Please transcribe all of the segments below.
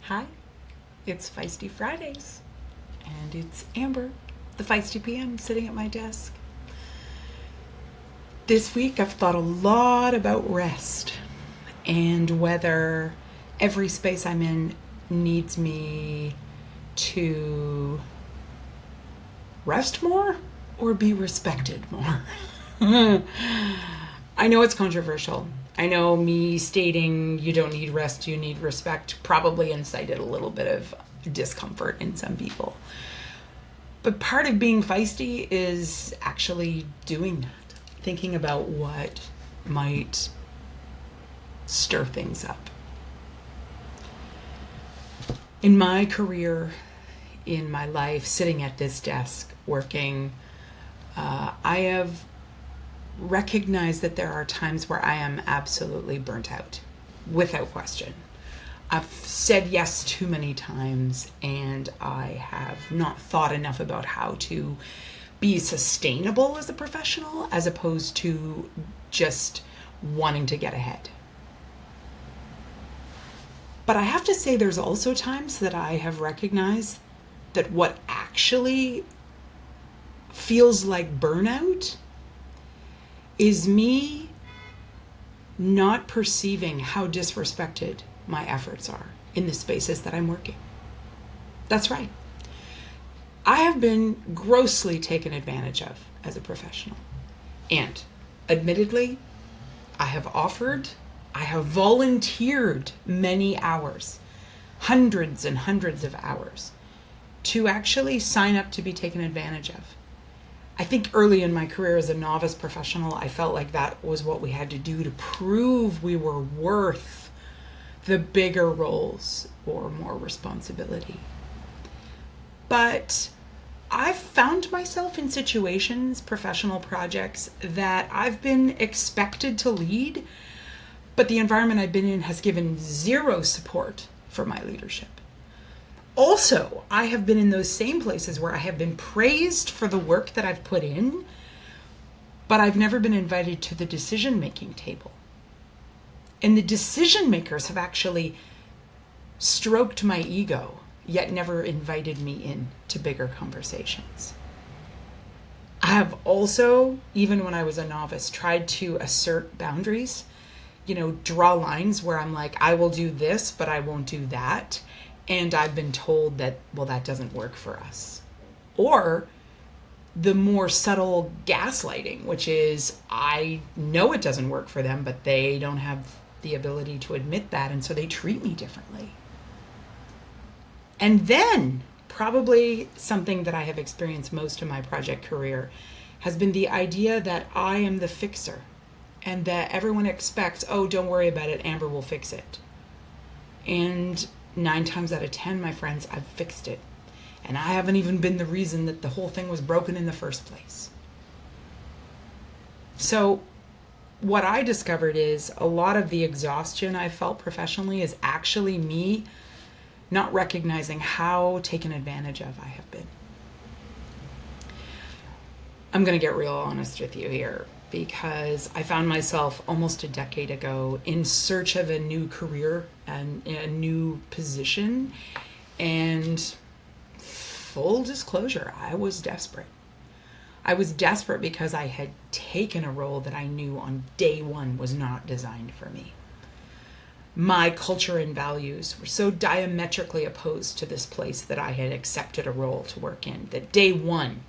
Hi, it's Feisty Fridays, and it's Amber, the Feisty PM, sitting at my desk. This week I've thought a lot about rest and whether every space I'm in needs me to rest more or be respected more. I know it's controversial. I know me stating you don't need rest, you need respect probably incited a little bit of discomfort in some people. But part of being feisty is actually doing that, thinking about what might stir things up. In my career, in my life, sitting at this desk, working, I have recognized that there are times where I am absolutely burnt out, without question. I've said yes too many times, and I have not thought enough about how to be sustainable as a professional as opposed to just wanting to get ahead. But I have to say there's also times that I have recognized that what actually feels like burnout is me not perceiving how disrespected my efforts are in the spaces that I'm working. That's right. I have been grossly taken advantage of as a professional. And admittedly, I have volunteered many hours, hundreds and hundreds of hours, to actually sign up to be taken advantage of. I think early in my career as a novice professional, I felt like that was what we had to do to prove we were worth the bigger roles or more responsibility. But I've found myself in situations, professional projects, that I've been expected to lead, but the environment I've been in has given zero support for my leadership. Also, I have been in those same places where I have been praised for the work that I've put in, but I've never been invited to the decision-making table. And the decision makers have actually stroked my ego, yet never invited me in to bigger conversations. I have also, even when I was a novice, tried to assert boundaries, draw lines where I'm like, I will do this, but I won't do that. And I've been told that, well, that doesn't work for us. Or the more subtle gaslighting, which is, I know it doesn't work for them, but they don't have the ability to admit that, and so they treat me differently. And then, probably something that I have experienced most in my project career has been the idea that I am the fixer, and that everyone expects, oh, don't worry about it, Amber will fix it. And 9 times out of 10, my friends, I've fixed it. And I haven't even been the reason that the whole thing was broken in the first place. So what I discovered is a lot of the exhaustion I felt professionally is actually me not recognizing how taken advantage of I have been. I'm going to get real honest with you here, because I found myself almost a decade ago in search of a new career and a new position. And full disclosure, I was desperate. I was desperate because I had taken a role that I knew on day one was not designed for me. My culture and values were so diametrically opposed to this place that I had accepted a role to work in that day one,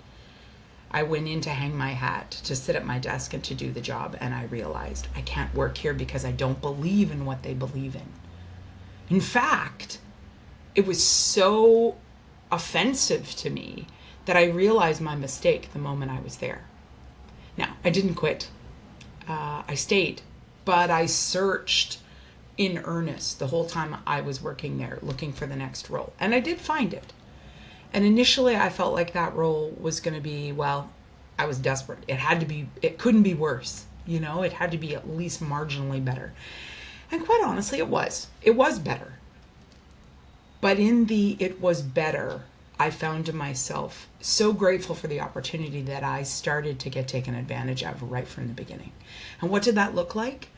I went in to hang my hat, to sit at my desk and to do the job, and I realized I can't work here because I don't believe in what they believe in. In fact, it was so offensive to me that I realized my mistake the moment I was there. Now, I didn't quit. I stayed, but I searched in earnest the whole time I was working there, looking for the next role, and I did find it. And initially I felt like that role was going to be, well, I was desperate. It couldn't be worse. It had to be at least marginally better. And quite honestly, it was better. But in the it was better, I found myself so grateful for the opportunity that I started to get taken advantage of right from the beginning. And what did that look like?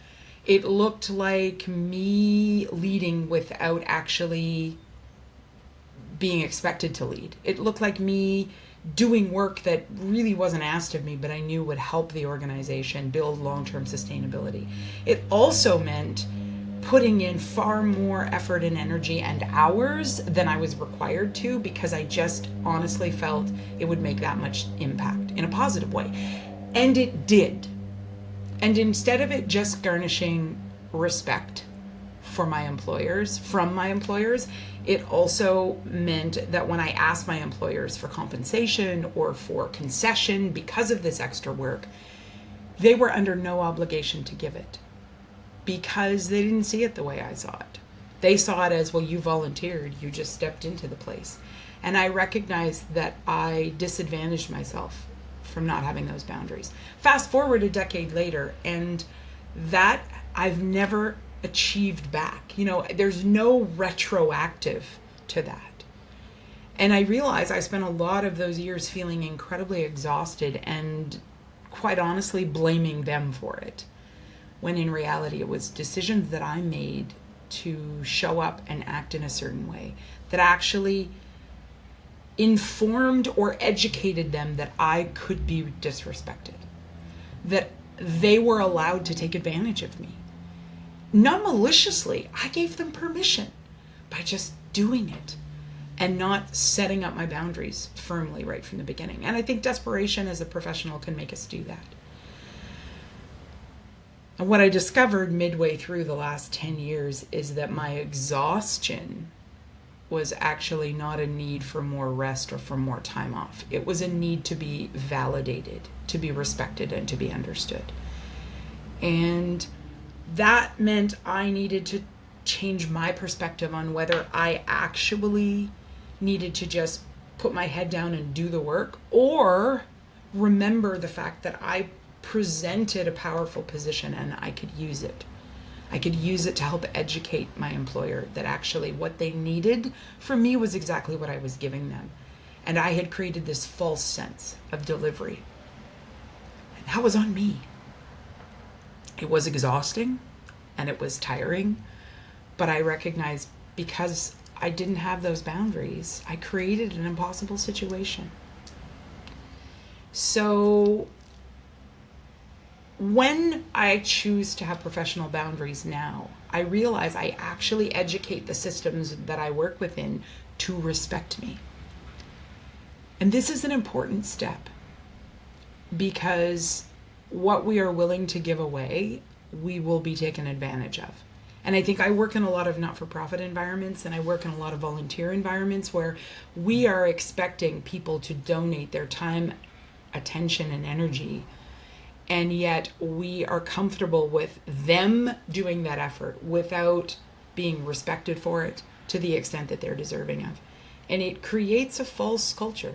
It looked like me leading without actually being expected to lead. It looked like me doing work that really wasn't asked of me, but I knew would help the organization build long-term sustainability. It also meant putting in far more effort and energy and hours than I was required to, because I just honestly felt it would make that much impact in a positive way. And it did. And instead of it just garnishing respect from my employers, it also meant that when I asked my employers for compensation or for concession because of this extra work, they were under no obligation to give it, because they didn't see it the way I saw it. They saw it as, well, you volunteered, you just stepped into the place. And I recognized that I disadvantaged myself from not having those boundaries. Fast forward a decade later, and that I've never achieved back. There's no retroactive to that. And I realized I spent a lot of those years feeling incredibly exhausted and quite honestly blaming them for it, when in reality it was decisions that I made to show up and act in a certain way that actually informed or educated them that I could be disrespected, that they were allowed to take advantage of me. Not maliciously, I gave them permission by just doing it and not setting up my boundaries firmly right from the beginning. And I think desperation as a professional can make us do that. And what I discovered midway through the last 10 years is that my exhaustion was actually not a need for more rest or for more time off. It was a need to be validated, to be respected, and to be understood. And that meant I needed to change my perspective on whether I actually needed to just put my head down and do the work, or remember the fact that I presented a powerful position and I could use it. I could use it to help educate my employer that actually what they needed from me was exactly what I was giving them. And I had created this false sense of delivery. And that was on me. It was exhausting and it was tiring, but I recognized because I didn't have those boundaries, I created an impossible situation. So when I choose to have professional boundaries now, I realize I actually educate the systems that I work within to respect me. And this is an important step, because what we are willing to give away, we will be taken advantage of. And I think I work in a lot of not-for-profit environments, and I work in a lot of volunteer environments where we are expecting people to donate their time, attention, and energy. And yet we are comfortable with them doing that effort without being respected for it to the extent that they're deserving of. And it creates a false culture.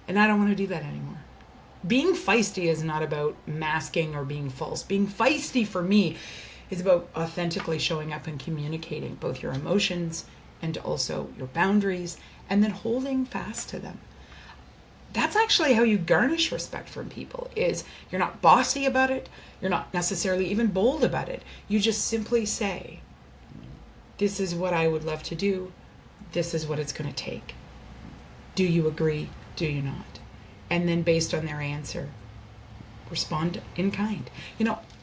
And I don't want to do that anymore. Being feisty is not about masking or being false. Being feisty for me is about authentically showing up and communicating both your emotions and also your boundaries, and then holding fast to them. That's actually how you garnish respect from people. Is you're not bossy about it, you're not necessarily even bold about it. You just simply say, this is what I would love to do, this is what it's going to take. Do you agree? Do you not? And then based on their answer, respond in kind.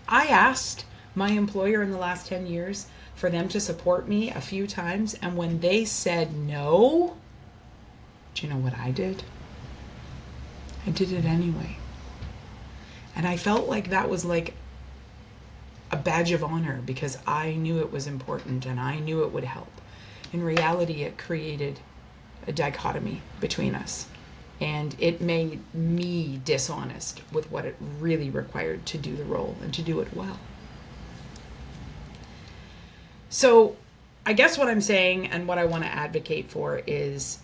I asked my employer in the last 10 years for them to support me a few times, and when they said no, do you know what I did? I did it anyway. And I felt like that was like a badge of honor, because I knew it was important and I knew it would help. In reality, it created a dichotomy between us, and it made me dishonest with what it really required to do the role and to do it well. So I guess what I'm saying and what I want to advocate for is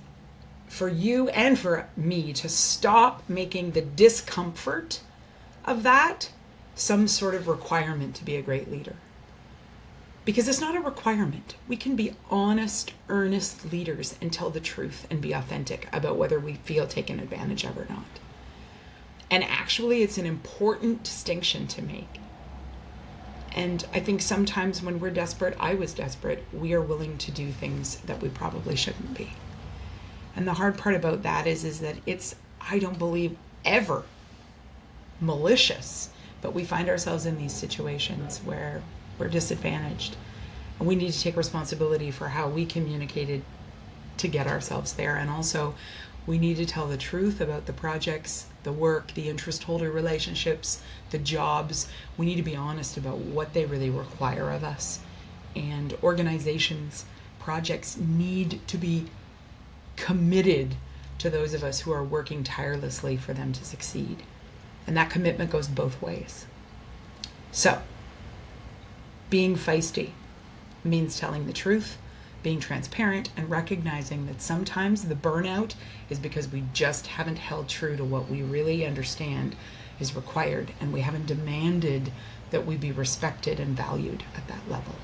for you and for me to stop making the discomfort of that some sort of requirement to be a great leader. Because it's not a requirement. We can be honest, earnest leaders and tell the truth and be authentic about whether we feel taken advantage of or not. And actually, it's an important distinction to make. And I think sometimes when we're desperate, I was desperate, we are willing to do things that we probably shouldn't be. And the hard part about that is that it's, I don't believe, ever malicious, but we find ourselves in these situations where we're disadvantaged. And we need to take responsibility for how we communicated to get ourselves there. And also, we need to tell the truth about the projects, the work, the interest holder relationships, the jobs. We need to be honest about what they really require of us. And organizations, projects need to be committed to those of us who are working tirelessly for them to succeed. And that commitment goes both ways. So, being feisty means telling the truth, being transparent, and recognizing that sometimes the burnout is because we just haven't held true to what we really understand is required, and we haven't demanded that we be respected and valued at that level.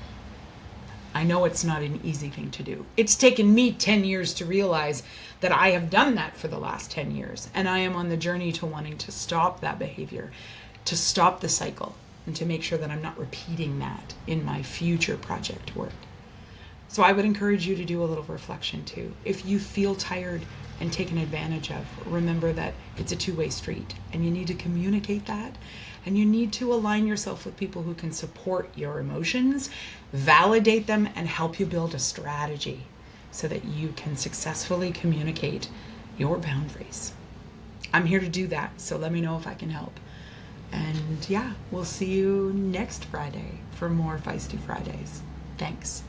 I know it's not an easy thing to do. It's taken me 10 years to realize that I have done that for the last 10 years, and I am on the journey to wanting to stop that behavior, to stop the cycle, and to make sure that I'm not repeating that in my future project work. So I would encourage you to do a little reflection too. If you feel tired and taken advantage of, remember that it's a two-way street, and you need to communicate that, and you need to align yourself with people who can support your emotions, validate them, and help you build a strategy so that you can successfully communicate your boundaries. I'm here to do that, so let me know if I can help. And yeah, we'll see you next Friday for more Feisty Fridays. Thanks.